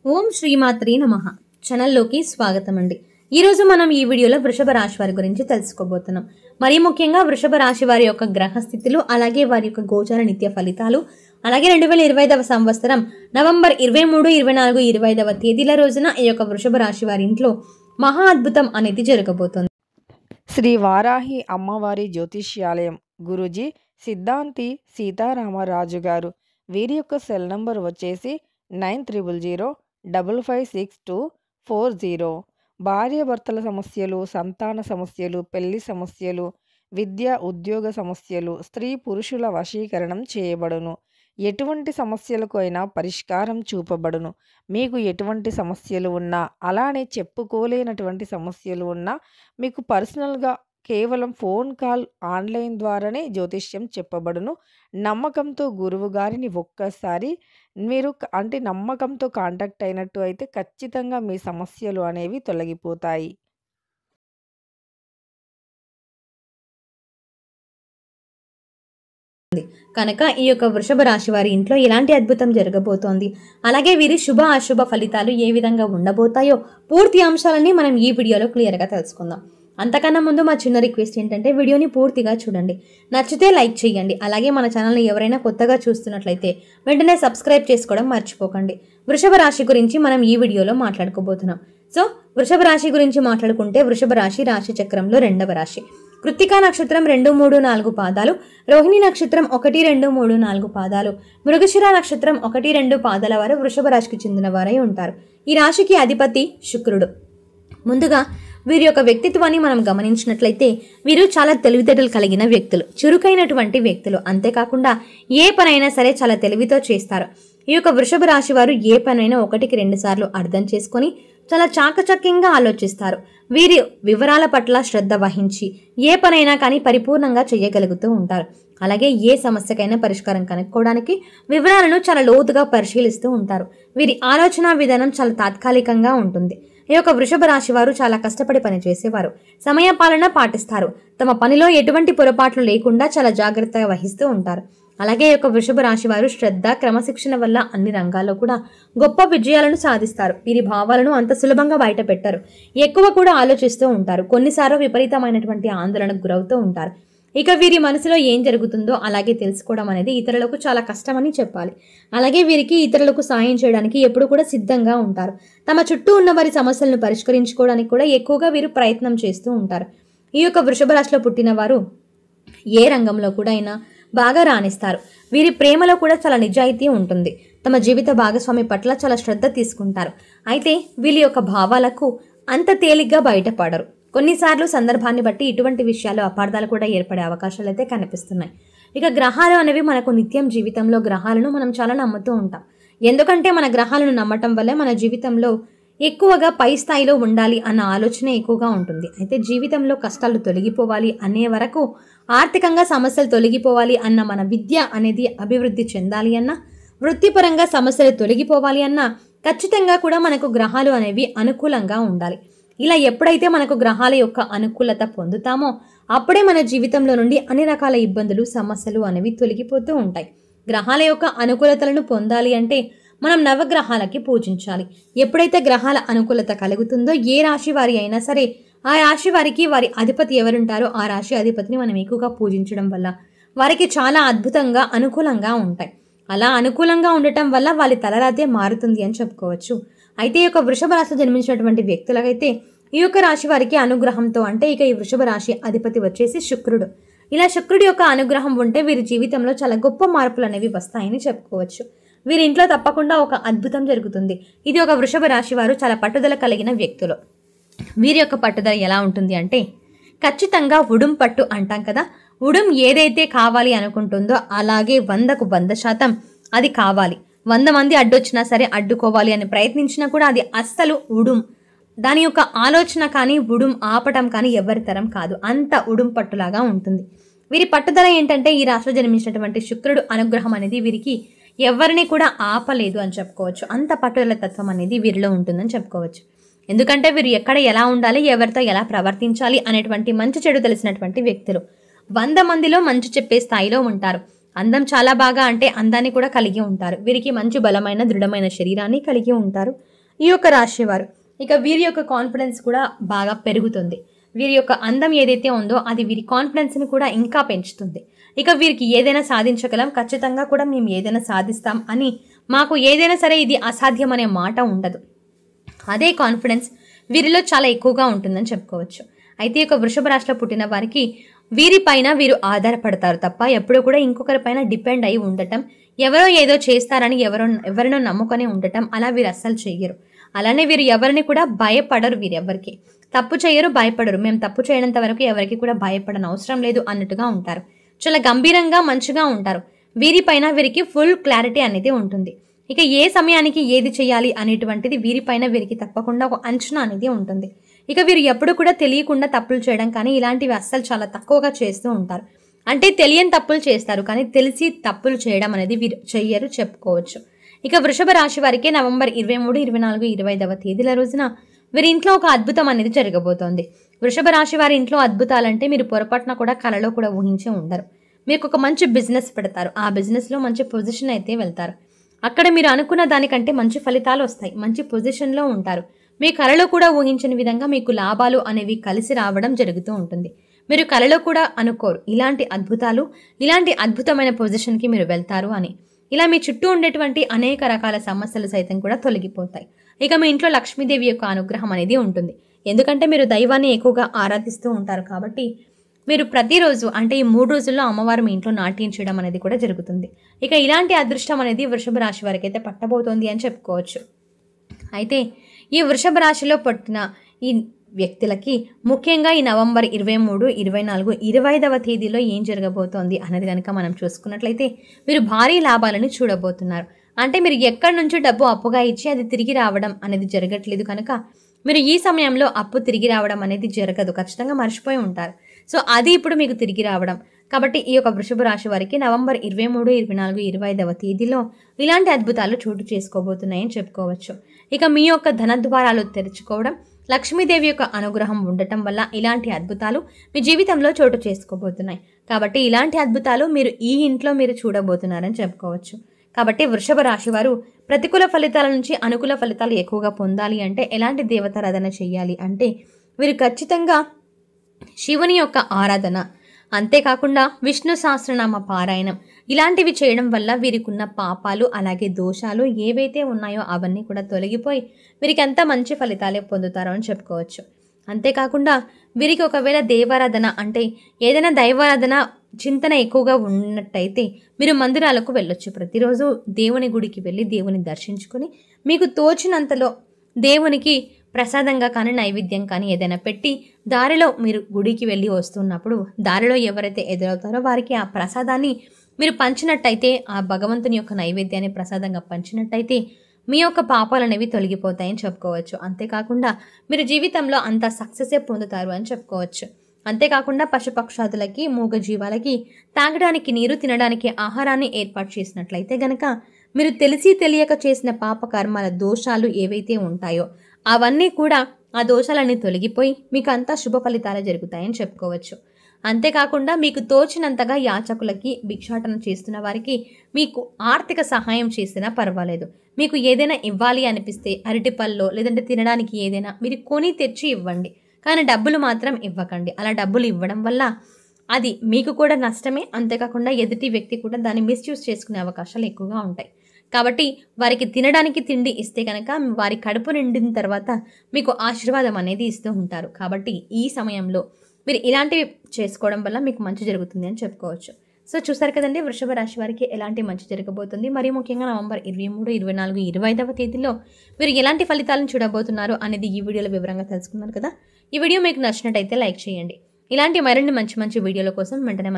ఓం శ్రీమాత్రే నమః ఛానల్లోకి స్వాగతం అండి. ఈరోజు మనం ఈ వీడియోలో వృషభ రాశి వారి గురించి తెలుసుకోబోతున్నాం. మరీ ముఖ్యంగా వృషభ రాశి వారి యొక్క గ్రహ స్థితులు, అలాగే వారి యొక్క గోచార నిత్య ఫలితాలు, అలాగే 2025వ సంవత్సరం నవంబర్ 23, 24, 25వ తేదీల రోజున ఈ యొక్క వృషభ రాశి వారి ఇంట్లో మహా అద్భుతం అనేది జరగబోతోంది. శ్రీ వారాహి అమ్మవారి జ్యోతిష్యాలయం గురూజీ సిద్ధాంతి సీతారామరాజు గారు. వీరి యొక్క సెల్ నంబర్ వచ్చేసి 9005562440. భార్యాభర్తల సమస్యలు, సంతాన సమస్యలు, పెళ్లి సమస్యలు, విద్య ఉద్యోగ సమస్యలు, స్త్రీ పురుషుల వశీకరణం చేయబడును. ఎటువంటి సమస్యలకు అయినా పరిష్కారం చూపబడును. మీకు ఎటువంటి సమస్యలు ఉన్నా, అలానే చెప్పుకోలేనటువంటి సమస్యలు ఉన్నా మీకు పర్సనల్గా కేవలం ఫోన్ కాల్, ఆన్లైన్ ద్వారానే జ్యోతిష్యం చెప్పబడును. నమ్మకంతో గురువు గారిని ఒక్కసారి మీరు నమ్మకంతో కాంటాక్ట్ అయినట్టు అయితే ఖచ్చితంగా మీ సమస్యలు అనేవి తొలగిపోతాయి. కనుక ఈ యొక్క వృషభ రాశి వారి ఇంట్లో ఎలాంటి అద్భుతం జరగబోతోంది, అలాగే వీరి శుభ అశుభ ఫలితాలు ఏ విధంగా ఉండబోతాయో పూర్తి అంశాలన్నీ మనం ఈ వీడియోలో క్లియర్గా తెలుసుకుందాం. అంతకన్నా ముందు మా చిన్న రిక్వెస్ట్ ఏంటంటే వీడియోని పూర్తిగా చూడండి, నచ్చితే లైక్ చేయండి. అలాగే మన ఛానల్ని ఎవరైనా కొత్తగా చూస్తున్నట్లయితే వెంటనే సబ్స్క్రైబ్ చేసుకోవడం మర్చిపోకండి. వృషభ రాశి గురించి మనం ఈ వీడియోలో మాట్లాడుకోబోతున్నాం. సో వృషభ రాశి గురించి మాట్లాడుకుంటే వృషభ రాశి రాశి చక్రంలో 2వ రాశి. కృత్తికా నక్షత్రం 2, 3, 4 పాదాలు, రోహిణి నక్షత్రం 1, 2, 3, 4 పాదాలు, మృగశిర నక్షత్రం 1, 2 పాదాల వారు వృషభ రాశికి చెందిన వారై ఉంటారు. ఈ రాశికి అధిపతి శుక్రుడు. ముందుగా వీరి యొక్క వ్యక్తిత్వాన్ని మనం గమనించినట్లయితే వీరు చాలా తెలివితేటలు కలిగిన వ్యక్తులు, చురుకైనటువంటి వ్యక్తులు. అంతేకాకుండా ఏ పనైనా సరే చాలా తెలివితో చేస్తారు. ఈ యొక్క వృషభ రాశి వారు ఏ పనైనా 1కి 2 సార్లు అర్థం చేసుకొని చాలా చాకచక్యంగా ఆలోచిస్తారు. వీరి వివరాల పట్ల శ్రద్ధ వహించి ఏ పనైనా కానీ పరిపూర్ణంగా చేయగలుగుతూ ఉంటారు. అలాగే ఏ సమస్యకైనా పరిష్కారం కనుక్కోవడానికి వివరాలను చాలా లోతుగా పరిశీలిస్తూ ఉంటారు. వీరి ఆలోచన విధానం చాలా తాత్కాలికంగా ఉంటుంది. ఈ యొక్క వృషభ రాశి వారు చాలా కష్టపడి పనిచేసేవారు, సమయ పాలన పాటిస్తారు. తమ పనిలో ఎటువంటి పొరపాట్లు లేకుండా చాలా జాగ్రత్తగా వహిస్తూ ఉంటారు. అలాగే ఈ యొక్క వృషభ రాశి వారు శ్రద్ధ, క్రమశిక్షణ వల్ల అన్ని రంగాల్లో కూడా గొప్ప విజయాలను సాధిస్తారు. వీరి భావాలను అంత సులభంగా బయట పెట్టారు, ఎక్కువ కూడా ఆలోచిస్తూ ఉంటారు. కొన్నిసార్లు విపరీతమైనటువంటి ఆందోళనకు గురవుతూ ఉంటారు. ఇక వీరి మనసులో ఏం జరుగుతుందో అలాగే తెలుసుకోవడం అనేది ఇతరులకు చాలా కష్టమని చెప్పాలి. అలాగే వీరికి ఇతరులకు సాయం చేయడానికి ఎప్పుడు కూడా సిద్ధంగా ఉంటారు. తమ చుట్టూ ఉన్న వారి సమస్యలను పరిష్కరించుకోవడానికి కూడా ఎక్కువగా వీరు ప్రయత్నం చేస్తూ ఉంటారు. ఈ యొక్క వృషభ రాశిలో పుట్టిన వారు ఏ రంగంలో కూడా అయినా బాగా రాణిస్తారు. వీరి ప్రేమలో కూడా చాలా నిజాయితీ ఉంటుంది. తమ జీవిత భాగస్వామి పట్ల చాలా శ్రద్ధ తీసుకుంటారు. అయితే వీళ్ళ యొక్క భావాలకు అంత తేలిగ్గా బయటపడరు. కొన్నిసార్లు సందర్భాన్ని బట్టి ఇటువంటి విషయాలు అపార్థాలు కూడా ఏర్పడే అవకాశాలు అయితే కనిపిస్తున్నాయి. ఇక గ్రహాలు అనేవి మనకు నిత్యం జీవితంలో గ్రహాలను మనం చాలా నమ్ముతూ ఉంటాం. ఎందుకంటే మన గ్రహాలను నమ్మటం వల్లే మన జీవితంలో ఎక్కువగా పై స్థాయిలో ఉండాలి అన్న ఆలోచన ఎక్కువగా ఉంటుంది. అయితే జీవితంలో కష్టాలు తొలగిపోవాలి అనే వరకు, ఆర్థికంగా సమస్యలు తొలగిపోవాలి అన్న, మన విద్య అనేది అభివృద్ధి చెందాలి అన్న, వృత్తిపరంగా సమస్యలు తొలగిపోవాలి అన్న ఖచ్చితంగా కూడా మనకు గ్రహాలు అనేవి అనుకూలంగా ఉండాలి. ఇలా ఎప్పుడైతే మనకు గ్రహాల యొక్క అనుకూలత పొందుతామో అప్పుడే మన జీవితంలో నుండి అన్ని రకాల ఇబ్బందులు, సమస్యలు అనేవి తొలగిపోతూ ఉంటాయి. గ్రహాల యొక్క అనుకూలతలను పొందాలి అంటే మనం నవగ్రహాలకి పూజించాలి. ఎప్పుడైతే గ్రహాల అనుకూలత కలుగుతుందో ఏ రాశి వారి అయినా సరే ఆ రాశి వారికి వారి అధిపతి ఎవరుంటారో ఆ రాశి అధిపతిని మనం ఎక్కువగా పూజించడం వల్ల వారికి చాలా అద్భుతంగా అనుకూలంగా ఉంటాయి. అలా అనుకూలంగా ఉండటం వల్ల వాళ్ళ తలరాతే మారుతుంది అని చెప్పుకోవచ్చు. అయితే ఈ యొక్క వృషభ రాశిలో జన్మించినటువంటి వ్యక్తులకైతే ఈ యొక్క రాశి వారికి అనుగ్రహంతో, అంటే ఇక ఈ వృషభ రాశి అధిపతి వచ్చేసి శుక్రుడు. ఇలా శుక్రుడి యొక్క అనుగ్రహం ఉంటే వీరి జీవితంలో చాలా గొప్ప మార్పులు అనేవి వస్తాయని చెప్పుకోవచ్చు. వీరి ఇంట్లో తప్పకుండా ఒక అద్భుతం జరుగుతుంది. ఇది ఒక వృషభ రాశి వారు చాలా పట్టుదల కలిగిన వ్యక్తులు. వీరి యొక్క పట్టుదల ఎలా ఉంటుంది అంటే ఖచ్చితంగా ఉడుం పట్టు అంటాం కదా, ఉడుం ఏదైతే కావాలి అనుకుంటుందో అలాగే 100కు 100% అది కావాలి. 100 మంది అడ్డొచ్చినా సరే అడ్డుకోవాలి అని ప్రయత్నించినా కూడా అది అస్సలు ఉడుం, దాని యొక్క ఆలోచన కానీ ఉడుం ఆపటం కానీ ఎవరి తరం కాదు. అంత ఉడుం పట్టులాగా ఉంటుంది. వీరి పట్టుదల ఏంటంటే ఈ రాశిలో జన్మించినటువంటి శుక్రుడు అనుగ్రహం అనేది వీరికి ఎవరిని కూడా ఆపలేదు అని చెప్పుకోవచ్చు. అంత పట్టుదల తత్వం అనేది వీరిలో ఉంటుందని చెప్పుకోవచ్చు. ఎందుకంటే వీరు ఎక్కడ ఎలా ఉండాలి, ఎవరితో ఎలా ప్రవర్తించాలి అనేటువంటి మంచి చెడు తెలిసినటువంటి వ్యక్తులు. 100 మందిలో మంచి చెప్పే స్థాయిలో ఉంటారు. అందం చాలా బాగా అంటే అందాన్ని కూడా కలిగి ఉంటారు. వీరికి మంచి బలమైన దృఢమైన శరీరాన్ని కలిగి ఉంటారు. ఈ యొక్క రాశి వారు ఇక వీరి యొక్క కాన్ఫిడెన్స్ కూడా బాగా పెరుగుతుంది. వీరి యొక్క అందం ఏదైతే ఉందో అది వీరి కాన్ఫిడెన్స్ని కూడా ఇంకా పెంచుతుంది. ఇక వీరికి ఏదైనా సాధించగలం, ఖచ్చితంగా కూడా మేము ఏదైనా సాధిస్తాం అని, మాకు ఏదైనా సరే ఇది అసాధ్యం అనే మాట ఉండదు. అదే కాన్ఫిడెన్స్ వీరిలో చాలా ఎక్కువగా ఉంటుందని చెప్పుకోవచ్చు. అయితే ఈ యొక్క వృషభ రాశిలో పుట్టిన వారికి వీరిపైన వీరు ఆధారపడతారు తప్ప ఎప్పుడూ కూడా ఇంకొకరిపైన డిపెండ్ అయి ఉండటం, ఎవరో ఏదో చేస్తారని ఎవరినో నమ్ముకొని ఉండటం అలా వీరు అస్సలు చెయ్యరు. అలానే వీరు ఎవరిని కూడా భయపడరు. వీరెవరికి తప్పు చేయరు, భయపడరు. మేము తప్పు చేయనంత వరకు ఎవరికి కూడా భయపడని అవసరం లేదు అన్నట్టుగా ఉంటారు. చాలా గంభీరంగా మంచిగా ఉంటారు. వీరిపైన వీరికి ఫుల్ క్లారిటీ అనేది ఉంటుంది. ఇక ఏ సమయానికి ఏది చేయాలి అనేటువంటిది వీరిపైన వీరికి తప్పకుండా ఒక అంచనా అనేది ఉంటుంది. ఇక వీరు ఎప్పుడు కూడా తెలియకుండా తప్పులు చేయడం కానీ ఇలాంటివి అస్సలు చాలా తక్కువగా చేస్తూ ఉంటారు. అంటే తెలియని తప్పులు చేస్తారు కానీ తెలిసి తప్పులు చేయడం అనేది వీరు చెయ్యరు చెప్పుకోవచ్చు. ఇక వృషభ రాశి వారికి నవంబర్ 23, 24, 25వ తేదీల రోజున వీరి ఇంట్లో ఒక అద్భుతం అనేది జరగబోతోంది. వృషభ రాశి వారి ఇంట్లో అద్భుతాలంటే మీరు పొరపాటున కూడా కలలో కూడా ఊహించే ఉండరు. మీకు ఒక మంచి బిజినెస్ పెడతారు. ఆ బిజినెస్లో మంచి పొజిషన్ అయితే వెళ్తారు. అక్కడ మీరు అనుకున్న దానికంటే మంచి ఫలితాలు వస్తాయి. మంచి పొజిషన్లో ఉంటారు. మీ కలలో కూడా ఊహించని విధంగా మీకు లాభాలు అనేవి కలిసి రావడం జరుగుతూ ఉంటుంది. మీరు కలలో కూడా అనుకోరు ఇలాంటి అద్భుతాలు, ఇలాంటి అద్భుతమైన పొజిషన్కి మీరు వెళ్తారు అని. ఇలా మీ చుట్టూ ఉండేటువంటి అనేక రకాల సమస్యలు సైతం కూడా తొలగిపోతాయి. ఇక మీ ఇంట్లో లక్ష్మీదేవి యొక్క అనుగ్రహం అనేది ఉంటుంది. ఎందుకంటే మీరు దైవాన్ని ఎక్కువగా ఆరాధిస్తూ ఉంటారు కాబట్టి మీరు ప్రతిరోజు అంటే ఈ 3 రోజుల్లో అమ్మవారు మీ ఇంట్లో నాట్యం చేయడం అనేది కూడా జరుగుతుంది. ఇక ఇలాంటి అదృష్టం అనేది వృషభ రాశి వారికి అయితే పట్టబోతోంది అని చెప్పుకోవచ్చు. అయితే ఈ వృషభ రాశిలో పుట్టిన ఈ వ్యక్తులకి ముఖ్యంగా ఈ నవంబర్ 23, 24, 25వ తేదీలో ఏం జరగబోతోంది అనేది కనుక మనం చూసుకున్నట్లయితే మీరు భారీ లాభాలను చూడబోతున్నారు. అంటే మీరు ఎక్కడి నుంచో డబ్బు అప్పుగా ఇచ్చి అది తిరిగి రావడం అనేది జరగట్లేదు కనుక మీరు ఈ సమయంలో అప్పు తిరిగి రావడం అనేది జరగదు. ఖచ్చితంగా మర్చిపోయి ఉంటారు. సో అది ఇప్పుడు మీకు తిరిగి రావడం. కాబట్టి ఈ యొక్క వృషభ రాశి వారికి నవంబర్ 23, 24, 25వ తేదీలో ఇలాంటి అద్భుతాలు చోటు చేసుకోబోతున్నాయని చెప్పుకోవచ్చు. ఇక మీ యొక్క ధనద్వారాలు తెరుచుకోవడం, లక్ష్మీదేవి యొక్క అనుగ్రహం ఉండటం వల్ల ఇలాంటి అద్భుతాలు మీ జీవితంలో చోటు చేసుకోబోతున్నాయి. కాబట్టి ఇలాంటి అద్భుతాలు మీరు ఈ ఇంట్లో మీరు చూడబోతున్నారని చెప్పుకోవచ్చు. కాబట్టి వృషభ రాశి వారు ప్రతికూల ఫలితాల నుంచి అనుకూల ఫలితాలు ఎక్కువగా పొందాలి అంటే ఎలాంటి దేవతారాధన చేయాలి అంటే వీరు ఖచ్చితంగా శివుని యొక్క ఆరాధన, అంతేకాకుండా విష్ణు సహస్రనామ పారాయణం ఇలాంటివి చేయడం వల్ల వీరికున్న పాపాలు అలాగే దోషాలు ఏవైతే ఉన్నాయో అవన్నీ కూడా తొలగిపోయి వీరికి అంత మంచి ఫలితాలే పొందుతారో అని చెప్పుకోవచ్చు. అంతేకాకుండా వీరికి ఒకవేళ దేవారాధన అంటే ఏదైనా దైవారాధన చింతన ఎక్కువగా ఉన్నట్టయితే మీరు మందిరాలకు వెళ్ళొచ్చు. ప్రతిరోజు దేవుని గుడికి వెళ్ళి దేవుని దర్శించుకొని మీకు తోచినంతలో దేవునికి ప్రసాదంగా కానీ నైవేద్యం కానీ ఏదైనా పెట్టి దారిలో మీరు గుడికి వెళ్ళి వస్తున్నప్పుడు దారిలో ఎవరైతే ఎదురవుతారో వారికి ఆ ప్రసాదాన్ని మీరు పంచినట్టయితే, ఆ భగవంతుని యొక్క నైవేద్యాన్ని ప్రసాదంగా పంచినట్టయితే మీ యొక్క పాపాలు అనేవి తొలగిపోతాయని చెప్పుకోవచ్చు. అంతేకాకుండా మీరు జీవితంలో అంత సక్సెసే పొందుతారు అని చెప్పుకోవచ్చు. అంతేకాకుండా పశుపక్షాదులకి, మూగ జీవాలకి తాగడానికి నీరు, తినడానికి ఆహారాన్ని ఏర్పాటు చేసినట్లయితే గనక మీరు తెలిసి తెలియక చేసిన పాప కర్మాల దోషాలు ఏవైతే ఉంటాయో అవన్నీ కూడా ఆ దోషాలన్నీ తొలగిపోయి మీకు అంతా శుభ ఫలితాలు జరుగుతాయని చెప్పుకోవచ్చు. అంతేకాకుండా మీకు తోచినంతగా యాచకులకి, భిక్షాటన చేస్తున్న వారికి మీకు ఆర్థిక సహాయం చేసినా పర్వాలేదు. మీకు ఏదైనా ఇవ్వాలి అనిపిస్తే అరటిపళ్ళో లేదంటే తినడానికి ఏదైనా మీరు కొని తెచ్చి ఇవ్వండి. కానీ డబ్బులు మాత్రం ఇవ్వకండి. అలా డబ్బులు ఇవ్వడం వల్ల అది మీకు కూడా నష్టమే. అంతేకాకుండా ఎదుటి వ్యక్తి కూడా దాన్ని మిస్యూజ్ చేసుకునే అవకాశాలు ఎక్కువగా ఉంటాయి. కాబట్టి వారికి తినడానికి తిండి ఇస్తే కనుక వారి కడుపు నిండిన తర్వాత మీకు ఆశీర్వాదం అనేది ఇస్తూ ఉంటారు. కాబట్టి ఈ సమయంలో మీరు ఇలాంటివి చేసుకోవడం వల్ల మీకు మంచి జరుగుతుంది అని చెప్పుకోవచ్చు. సో చూసారు కదండి వృషభ రాశి వారికి ఎలాంటి మంచి జరగబోతుంది, మరి ముఖ్యంగా నవంబర్ 23, 24, 25వ తేదీలో మీరు ఎలాంటి ఫలితాలను చూడబోతున్నారు అనేది ఈ వీడియోలో వివరంగా తెలుసుకున్నారు కదా. ఈ వీడియో మీకు నచ్చినట్టయితే లైక్ చేయండి. ఇలాంటి మరిన్ని మంచి మంచి వీడియోల కోసం వెంటనే